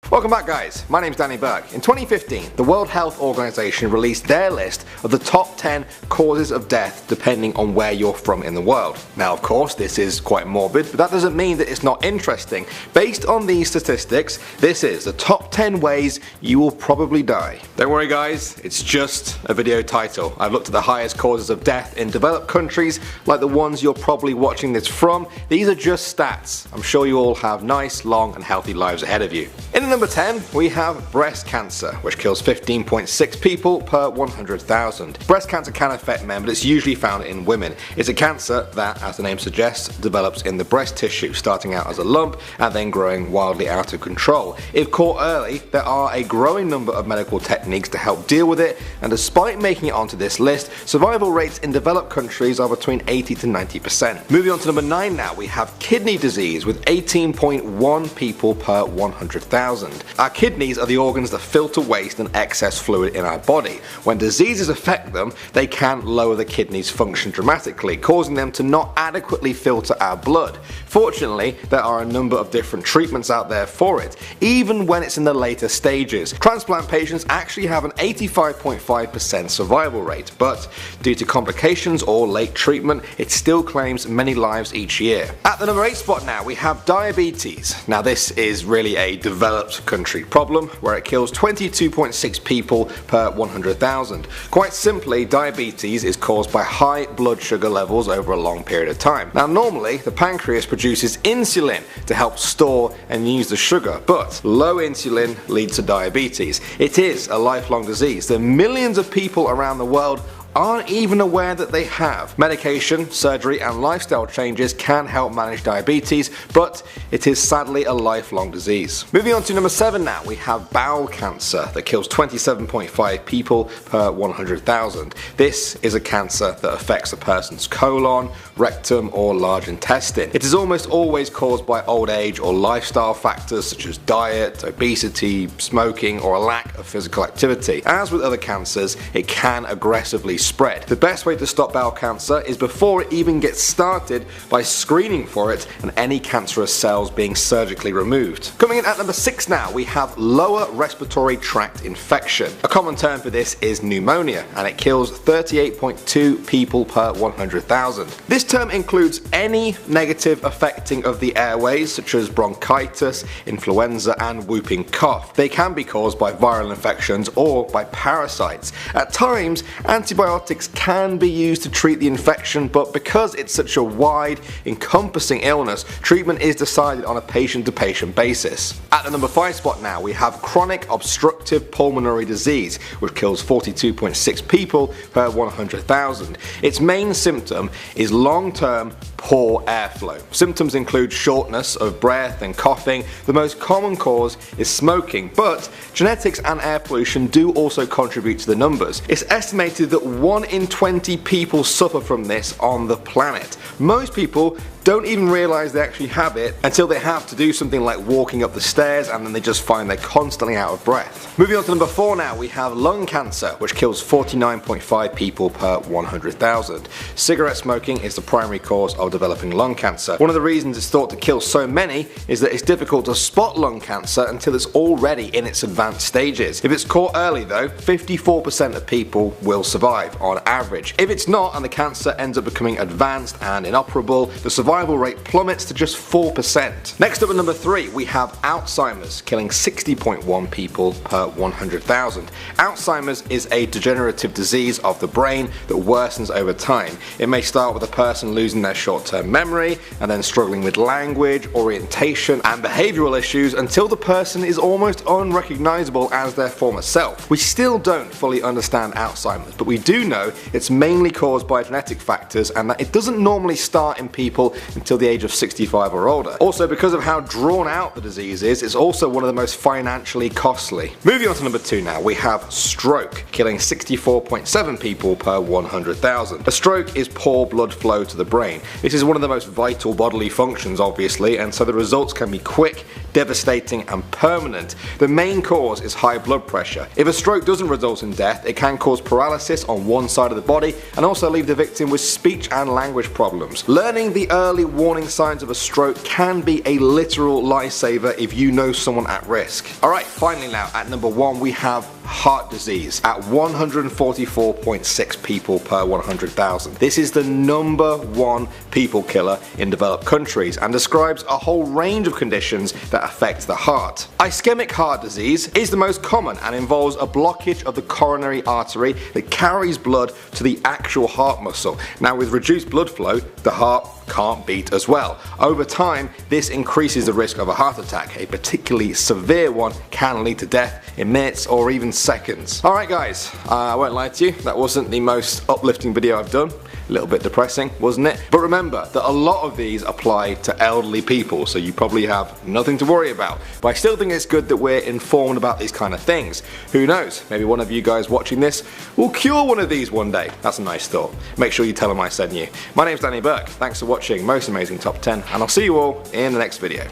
Welcome back guys, my name's Danny Burke. In 2015, the World Health Organization released their list of the top 10 causes of death depending on where you're from in the world. Now of course this is quite morbid, but that doesn't mean that it's not interesting. Based on these statistics, this is the top 10 ways you will probably die. Don't worry guys, it's just a video title. I've looked at the highest causes of death in developed countries like the ones you're probably watching this from. These are just stats. I'm sure you all have nice, long and healthy lives ahead of you. In number 10, we have breast cancer, which kills 15.6 people per 100,000. Breast cancer can affect men, but it's usually found in women. It's a cancer that, as the name suggests, develops in the breast tissue, starting out as a lump and then growing wildly out of control. If caught early, there are a growing number of medical techniques to help deal with it, and despite making it onto this list, survival rates in developed countries are between 80 to 90%. Moving on to number 9 now, we have kidney disease with 18.1 people per 100,000. Our kidneys are the organs that filter waste and excess fluid in our body. When diseases affect them, they can lower the kidneys' function dramatically, causing them to not adequately filter our blood. Fortunately, there are a number of different treatments out there for it, even when it's in the later stages. Transplant patients actually have an 85.5% survival rate, but due to complications or late treatment, it still claims many lives each year. At the number 8 spot now, we have diabetes. Now this is really a developed country problem where it kills 22.6 people per 100,000. Quite simply, diabetes is caused by high blood sugar levels over a long period of time. Now normally the pancreas produces insulin to help store and use the sugar, but low insulin leads to diabetes. It is a lifelong disease that millions of people around the world aren't even aware that they have. Medication, surgery and lifestyle changes can help manage diabetes, but it is sadly a lifelong disease. Moving on to number 7 now, we have bowel cancer that kills 27.5 people per 100,000. This is a cancer that affects a person's colon, rectum or large intestine. It is almost always caused by old age or lifestyle factors such as diet, obesity, smoking or a lack of physical activity. As with other cancers, it can aggressively spread. The best way to stop bowel cancer is before it even gets started by screening for it and any cancerous cells being surgically removed. Coming in at number 6 now, we have lower respiratory tract infection. A common term for this is pneumonia, and it kills 38.2 people per 100,000. This term includes any negative affecting of the airways such as bronchitis, influenza and whooping cough. They can be caused by viral infections or by parasites. At times, antibiotics can be used to treat the infection, but because it's such a wide, encompassing illness, treatment is decided on a patient-to-patient basis. At the number 5 spot now, we have chronic obstructive pulmonary disease, which kills 42.6 people per 100,000. Its main symptom is long-term poor airflow. Symptoms include shortness of breath and coughing. The most common cause is smoking, but genetics and air pollution do also contribute to the numbers. It's estimated that 1 in 20 people suffer from this on the planet. Most people don't even realize they actually have it until they have to do something like walking up the stairs, and then they just find they're constantly out of breath. Moving on to number 4 now, we have lung cancer, which kills 49.5 people per 100,000. Cigarette smoking is the primary cause of developing lung cancer. One of the reasons it's thought to kill so many is that it's difficult to spot lung cancer until it's already in its advanced stages. If it's caught early though, 54% of people will survive on average. If it's not and the cancer ends up becoming advanced and inoperable, the survival rate plummets to just 4%. Next up at number 3, we have Alzheimer's, killing 60.1 people per 100,000. Alzheimer's is a degenerative disease of the brain that worsens over time. It may start with a person losing their short-term memory and then struggling with language, orientation and behavioral issues until the person is almost unrecognizable as their former self. We still don't fully understand Alzheimer's, but we do know it's mainly caused by genetic factors and that it doesn't normally start in people until the age of 65 or older. Also, because of how drawn out the disease is, it's also one of the most financially costly. Moving on to number 2 now, we have stroke, killing 64.7 people per 100,000. A stroke is poor blood flow to the brain. This is one of the most vital bodily functions obviously, and so the results can be quick, devastating and permanent. The main cause is high blood pressure. If a stroke doesn't result in death, it can cause paralysis on one side of the body and also leave the victim with speech and language problems. Learning the early warning signs of a stroke can be a literal lifesaver if you know someone at risk. Alright, finally now, at number 1 we have heart disease at 144.6 people per 100,000. This is the number 1 people killer in developed countries and describes a whole range of conditions that affect the heart. Ischemic heart disease is the most common and involves a blockage of the coronary artery that carries blood to the actual heart muscle. Now, with reduced blood flow, the heart can't beat as well. Over time, this increases the risk of a heart attack. A particularly severe one can lead to death in minutes or even seconds. Alright guys, I won't lie to you, that wasn't the most uplifting video I've done. A little bit depressing, wasn't it? But remember that a lot of these apply to elderly people, so you probably have nothing to worry about. But I still think it's good that we're informed about these kind of things. Who knows, maybe one of you guys watching this will cure one of these one day. That's a nice thought. Make sure you tell them I sent you. My name's Danny Burke, thanks for watching Most Amazing Top 10, and I'll see you all in the next video.